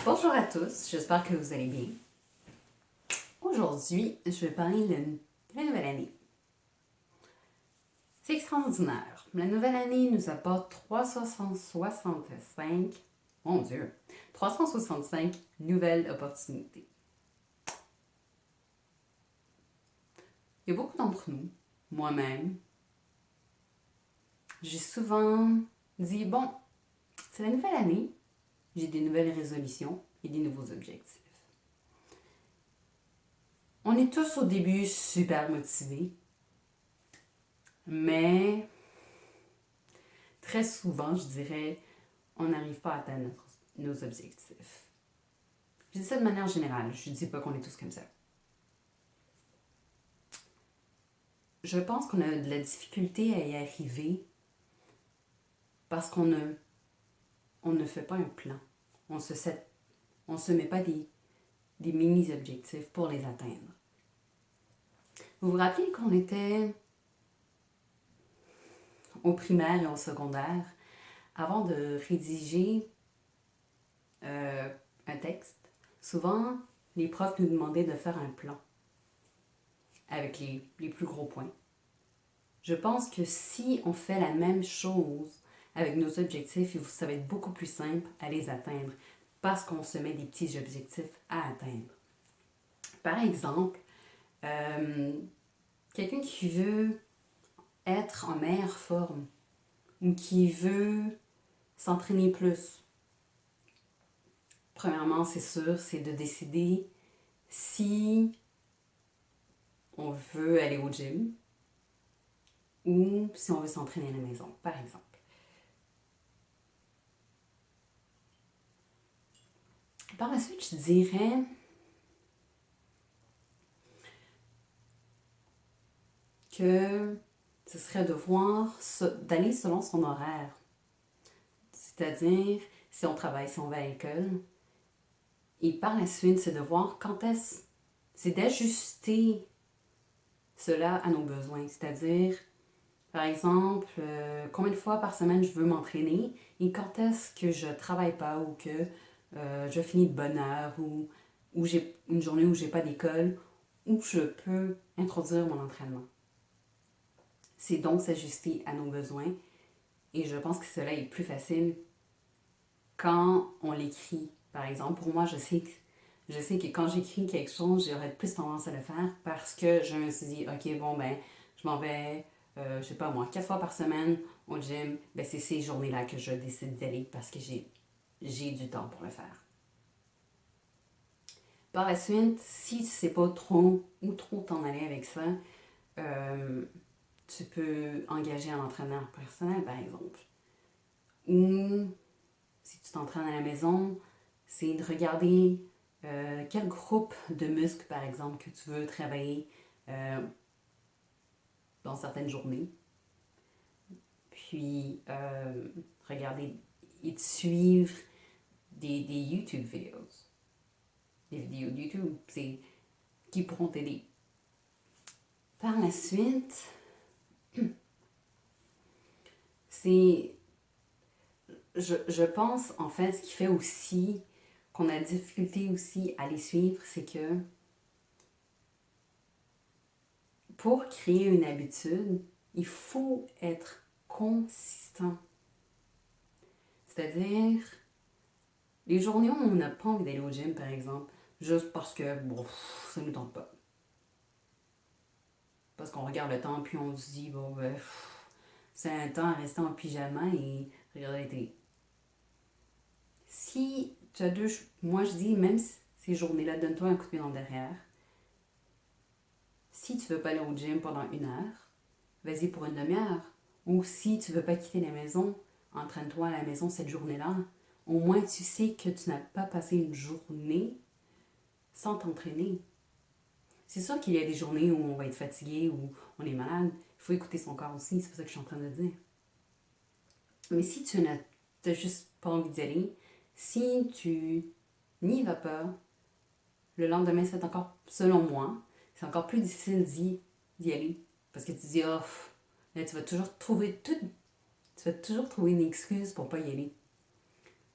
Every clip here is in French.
Bonjour à tous, j'espère que vous allez bien. Aujourd'hui, je vais parler de la nouvelle année. C'est extraordinaire. La nouvelle année nous apporte 365, mon Dieu, 365 nouvelles opportunités. Il y a beaucoup d'entre nous, moi-même, j'ai souvent dit, bon, c'est la nouvelle année, j'ai des nouvelles résolutions et des nouveaux objectifs. On est tous au début super motivés, mais très souvent, je dirais, on n'arrive pas à atteindre nos objectifs. Je dis ça de manière générale, je ne dis pas qu'on est tous comme ça. Je pense qu'on a de la difficulté à y arriver parce qu'on ne fait pas un plan. On ne se met pas des mini-objectifs pour les atteindre. Vous vous rappelez qu'on était au primaire et au secondaire, avant de rédiger un texte, souvent les profs nous demandaient de faire un plan avec les plus gros points. Je pense que si on fait la même chose avec nos objectifs, ça va être beaucoup plus simple à les atteindre parce qu'on se met des petits objectifs à atteindre. Par exemple, quelqu'un qui veut être en meilleure forme ou qui veut s'entraîner plus. Premièrement, c'est sûr, c'est de décider si on veut aller au gym ou si on veut s'entraîner à la maison, par exemple. Par la suite, je dirais que ce serait d'aller selon son horaire. C'est-à-dire, si on travaille, si on va à l'école. Et par la suite, c'est de voir c'est d'ajuster cela à nos besoins. C'est-à-dire, par exemple, combien de fois par semaine je veux m'entraîner et quand est-ce que je travaille pas ou que je finis de bonne heure ou j'ai une journée où j'ai pas d'école où je peux introduire mon entraînement. C'est donc s'ajuster à nos besoins et je pense que cela est plus facile quand on l'écrit. Par exemple, pour moi, je sais que quand j'écris quelque chose, j'aurais plus tendance à le faire parce que je me suis dit, ok, bon, ben, je m'en vais, je sais pas moi, 4 fois par semaine au gym. Ben, c'est ces journées-là que je décide d'aller parce que j'ai du temps pour le faire. Par la suite, si tu sais pas trop où trop t'en aller avec ça, tu peux engager un entraîneur personnel, par exemple. Ou si tu t'entraînes à la maison, c'est de regarder quel groupe de muscles, par exemple, que tu veux travailler dans certaines journées. Puis, regarder et de suivre des YouTube vidéos. Des vidéos de YouTube, qui pourront t'aider. Par la suite, je pense, en fait, ce qui fait aussi qu'on a difficulté aussi à les suivre, c'est que pour créer une habitude, il faut être consistant. C'est-à-dire, les journées où on n'a pas envie d'aller au gym, par exemple, juste parce que, bon, ça ne nous tente pas. Parce qu'on regarde le temps, puis on se dit, bon, ben, c'est un temps à rester en pyjama et regarder la télé. Si tu as moi je dis, même ces journées-là, donne-toi un coup de pied dans le derrière. Si tu veux pas aller au gym pendant 1 heure, vas-y pour une demi-heure. Ou si tu veux pas quitter la maison, entraîne-toi à la maison cette journée-là. Au moins, tu sais que tu n'as pas passé une journée sans t'entraîner. C'est sûr qu'il y a des journées où on va être fatigué, où on est malade. Il faut écouter son corps aussi, c'est pour ça que je suis en train de dire. Mais si tu n'as juste pas envie d'y aller, si tu n'y vas pas, le lendemain, c'est encore, selon moi, c'est encore plus difficile d'y aller. Parce que tu dis, oh, là, tu vas toujours trouver une excuse pour pas y aller.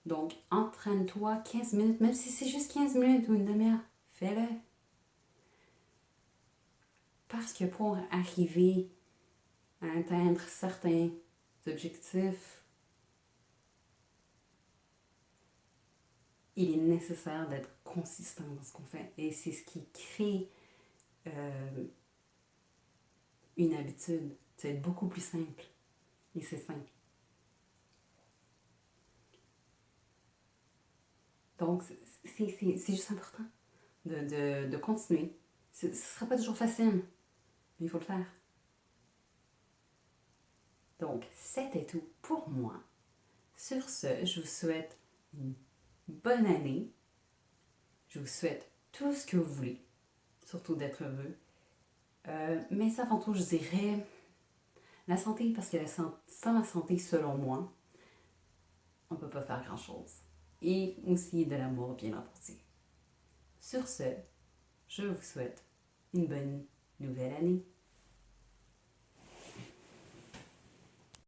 Donc, entraîne-toi 15 minutes, même si c'est juste 15 minutes ou une demi-heure, fais-le. Parce que pour arriver à atteindre certains objectifs, il est nécessaire d'être consistant dans ce qu'on fait. Et c'est ce qui crée une habitude. C'est beaucoup plus simple. Et c'est simple. Donc, c'est juste important de continuer. Ce ne sera pas toujours facile, mais il faut le faire. Donc, c'était tout pour moi. Sur ce, je vous souhaite une bonne année. Je vous souhaite tout ce que vous voulez, surtout d'être heureux. Mais avant tout, je dirais la santé, parce que sans la santé, selon moi, on ne peut pas faire grand-chose. Et aussi de l'amour bien apporté. Sur ce, je vous souhaite une bonne nouvelle année.